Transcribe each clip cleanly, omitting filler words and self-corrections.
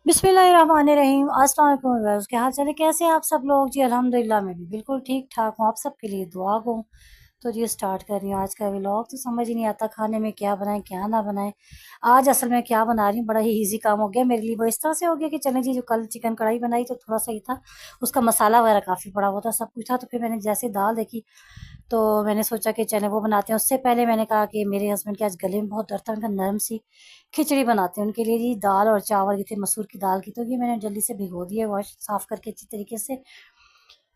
बिस्मिल्लाहिर्रहमानिर्रहीम। अस्सलाम वालेकुम व्यूअर्स, क्या हाल चाल है, कैसे हैं आप सब लोग जी। अल्हम्दुलिल्लाह मैं भी बिल्कुल ठीक ठाक हूँ, आप सबके लिए दुआ को। तो जी स्टार्ट कर रही हूँ आज का व्लॉग। तो समझ ही नहीं आता खाने में क्या बनाएं क्या ना बनाएं। आज असल में क्या बना रही हूँ, बड़ा ही इजी काम हो गया मेरे लिए। वो इस तरह से हो गया कि चलें जी, जो कल चिकन कढ़ाई बनाई तो थोड़ा सा ही था, उसका मसाला वगैरह काफ़ी पड़ा हुआ था, सब कुछ था। तो फिर मैंने जैसे दाल देखी तो मैंने सोचा कि चलें वो बनाते हैं। उससे पहले मैंने कहा कि मेरे हस्बैंड के आज गले में बहुत दर्द था, उनका नरम सी खिचड़ी बनाते हैं उनके लिए जी। दाल और चावल की थी, मसूर की दाल की। तो ये मैंने जल्दी से भिगो दिए, वॉश साफ़ करके अच्छी तरीके से।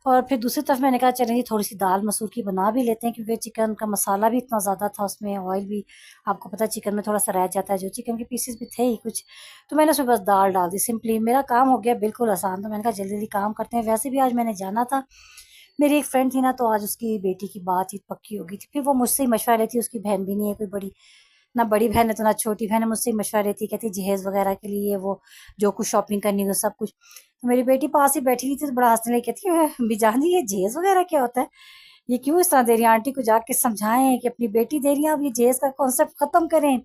और फिर दूसरी तरफ मैंने कहा चलें जी, थोड़ी सी दाल मसूर की बना भी लेते हैं, क्योंकि चिकन का मसाला भी इतना ज़्यादा था, उसमें ऑयल भी आपको पता है चिकन में थोड़ा सा रह जाता है, जो चिकन के पीसेस भी थे ही कुछ। तो मैंने उसमें बस दाल डाल दी, सिंपली मेरा काम हो गया बिल्कुल आसान। तो मैंने कहा जल्दी जल्दी काम करते हैं। वैसे भी आज मैंने जाना था, मेरी एक फ्रेंड थी ना, तो आज उसकी बेटी की बातचीत पक्की हो गई थी। फिर वो मुझसे ही मशवरा लेती, उसकी बहन भी नहीं है कोई बड़ी, ना बड़ी बहन है तो ना छोटी बहन है। मुझसे ही मशवरा लेती, कहती जहेज़ वगैरह के लिए वो जो कुछ शॉपिंग करनी हो सब कुछ। तो मेरी बेटी पास ही बैठी हुई थी, तो बड़ा हंसने लगी, कहती है बीजान जी ये जहेज़ वगैरह क्या होता है, ये क्यों इस तरह दे रही हैं, आंटी को जाके समझाएं कि अपनी बेटी दे रही है, अब ये जहेज़ का कॉन्सेप्ट खत्म करें,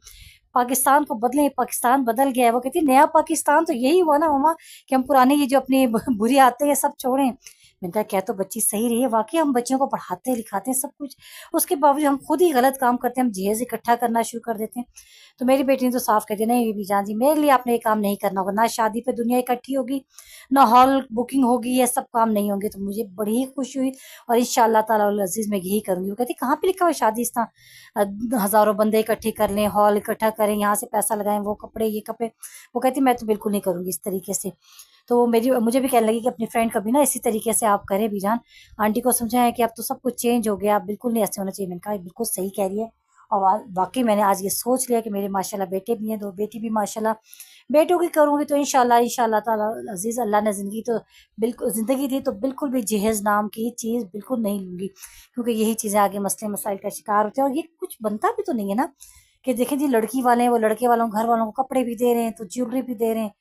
पाकिस्तान को बदलें, पाकिस्तान बदल गया है। वो कहती नया पाकिस्तान तो यही हुआ ना मम्मा, कि हम पुराने ये जो अपनी बुरी आदतें हैं सब छोड़ें। मैंने कहा क्या तो बच्ची सही रही है, वाकई हम बच्चियों को पढ़ाते लिखाते हैं सब कुछ, उसके बावजूद हम खुद ही गलत काम करते हैं, हम जहेज इकट्ठा करना शुरू कर देते हैं। तो मेरी बेटी ने तो साफ कह दिया, नहीं बीजान जी मेरे लिए आपने ये काम नहीं करना होगा, ना शादी पे दुनिया इकट्ठी होगी, ना हॉल बुकिंग होगी, ये सब काम नहीं होंगे। तो मुझे बड़ी ही खुशी हुई, और इंशाल्लाह ताला अजीज मैं यही करूंगी। वो कहती कहाँ पे लिखा हुआ है शादी इस तरह हजारों बंदे इकट्ठे कर लें, हॉल इकट्ठा करें, यहाँ से पैसा लगाएं, वो कपड़े ये कपड़े। वो कहती मैं तो बिल्कुल नहीं करूंगी इस तरीके से। तो मेरी मुझे भी कहने लगी कि अपनी फ्रेंड कभी ना इसी तरीके से आप करें बीजान, आंटी को समझाएं कि अब तो सब कुछ चेंज हो गया, आप बिल्कुल नहीं ऐसे होना चाहिए। मैंने कहा बिल्कुल सही कह रही है। और वाकई मैंने आज ये सोच लिया कि मेरे माशाल्लाह बेटे भी हैं, दो बेटी भी माशाल्लाह। बेटों की करूँगी तो इंशाल्लाह इंशाल्लाह ताला अजीज़, अल्लाह ने ज़िंदगी तो बिल्कुल ज़िंदगी दी तो बिल्कुल भी जहेज़ नाम की चीज़ बिल्कुल नहीं लूँगी, क्योंकि यही चीज़ें आगे मसले मसाइल का शिकार होते हैं। और ये कुछ बनता भी तो नहीं है ना, कि देखें जी लड़की वाले हैं, वो लड़के वालों घर वालों को कपड़े भी दे रहे हैं, तो ज्वेलरी भी दे रहे हैं,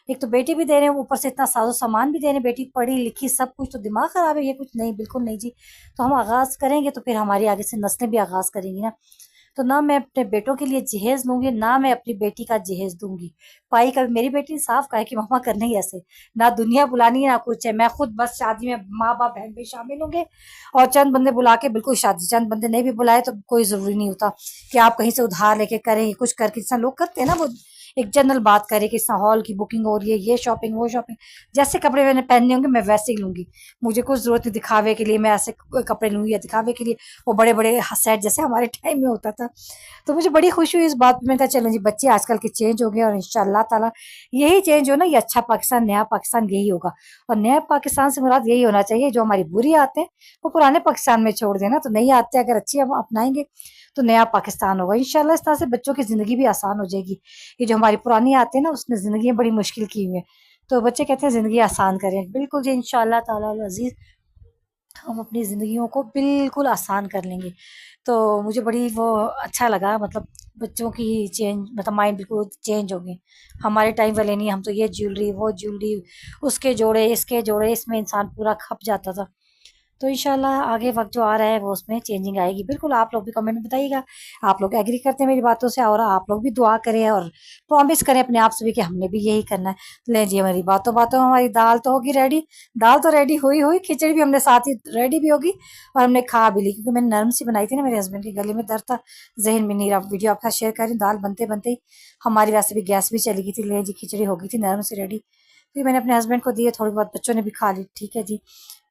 एक तो बेटी भी दे रहे हैं, ऊपर से इतना साजो सामान भी दे रहे हैं, बेटी पढ़ी लिखी सब कुछ, तो दिमाग खराब है ये कुछ नहीं, बिल्कुल नहीं जी। तो हम आगाज़ करेंगे तो फिर हमारी आगे से नस्लें भी आगाज़ करेंगी ना। तो ना मैं अपने बेटों के लिए जहेज लूंगी, ना मैं अपनी बेटी का जहेज दूंगी। पाई का मेरी बेटी ने साफ कहा है कि मामा करना ही ऐसे, ना दुनिया बुलानी है ना कुछ है, मैं खुद बस शादी में माँ बाप बहन भाई शामिल होंगे, और चंद बंदे बुला के बिल्कुल शादी, चंद बंदे नहीं भी बुलाए तो कोई जरूरी नहीं होता कि आप कहीं से उधार लेके करें कुछ करके, जैसा लोग करते हैं ना, वो एक जनरल बात करे कि हॉल की बुकिंग हो रही है, ये शॉपिंग वो शॉपिंग, जैसे कपड़े मैंने पहनने होंगे मैं वैसे ही लूंगी। मुझे कुछ जरूरत नहीं दिखावे के लिए मैं ऐसे कपड़े लूंगी, या दिखावे के लिए वो बड़े बड़े सेट जैसे हमारे टाइम में होता था। तो मुझे बड़ी खुशी हुई इस बात पे। मैंने कहा चलो जी बच्चे आजकल के चेंज हो गए, और इंशाल्लाह ताला यही चेंज हो ना, ये अच्छा पाकिस्तान नया पाकिस्तान यही होगा। और नया पाकिस्तान से मुराद यही होना चाहिए, जो हमारी बुरी आते हैं वो पुराने पाकिस्तान में छोड़ देना, तो नई आते अगर अच्छी हम अपनाएंगे तो नया पाकिस्तान होगा इंशाल्लाह। इस तरह से बच्चों की ज़िंदगी भी आसान हो जाएगी। ये जो हमारी पुरानी आते हैं ना, उसने ज़िंदगी बड़ी मुश्किल की हुई है, तो बच्चे कहते हैं ज़िंदगी आसान करें, बिल्कुल जी इंशाल्लाह ताला अज़ीज़ हम अपनी ज़िंदगियों को बिल्कुल आसान कर लेंगे। तो मुझे बड़ी वो अच्छा लगा, मतलब बच्चों की चेंज, मतलब माइंड बिल्कुल चेंज हो गए। हमारे टाइम वाले नहीं, हम तो ये ज्वेलरी वो ज्वेलरी, उसके जोड़े इसके जोड़े, इसमें इंसान पूरा खप जाता था। तो इंशाल्लाह आगे वक्त जो आ रहा है वो उसमें चेंजिंग आएगी। बिल्कुल आप लोग भी कमेंट में बताइएगा, आप लोग एग्री करते हैं मेरी बातों से, और आप लोग भी दुआ करें और प्रॉमिस करें अपने आप से भी कि हमने भी यही करना है। ले जी हमारी बातों बातों में हमारी दाल तो होगी रेडी, दाल तो रेडी हुई हुई, खिचड़ी भी हमने साथ ही रेडी भी होगी, और हमने खा भी ली, क्योंकि मैंने नरम सी बनाई थी ना, मेरे हस्बैंड के गले में दर्द था, जहन में नहीं रहा। वीडियो आपके साथ शेयर करें, दाल बनते बनते ही हमारी वैसे भी गैस भी चली गई थी। ले जी खिचड़ी हो गई थी नरम से रेडी, फिर मैंने अपने हस्बैंड को दिए, थोड़ी बहुत बच्चों ने भी खा ली, ठीक है जी।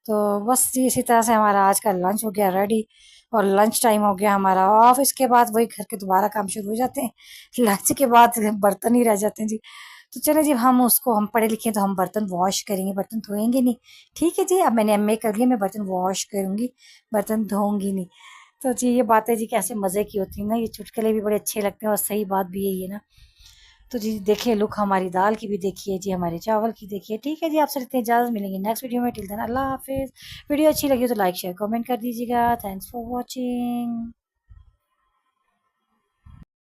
तो बस जी इसी तरह से हमारा आज का लंच हो गया रेडी, और लंच टाइम हो गया हमारा ऑफ। इसके बाद वही घर के दोबारा काम शुरू हो जाते हैं, लंच के बाद बर्तन ही रह जाते हैं जी। तो चले जी, हम पढ़े लिखे हैं तो हम बर्तन वॉश करेंगे, बर्तन धोएंगे नहीं, ठीक है जी। अब मैंने एमए कर लिया, मैं बर्तन वॉश करूंगी, बर्तन धोऊंगी नहीं। तो जी ये बातें जी कैसे मज़े की होती है ना, ये चुटकुले भी बड़े अच्छे लगते हैं, और सही बात भी यही है ना। तो जी देखिए लुक हमारी दाल की भी देखिए जी, हमारे चावल की देखिए, ठीक है जी। आपसे इतनी इजाज़त, मिलेंगे नेक्स्ट वीडियो में। टिल देन अल्लाह हाफिज़। वीडियो अच्छी लगी तो लाइक शेयर कमेंट कर दीजिएगा। Thanks for watching.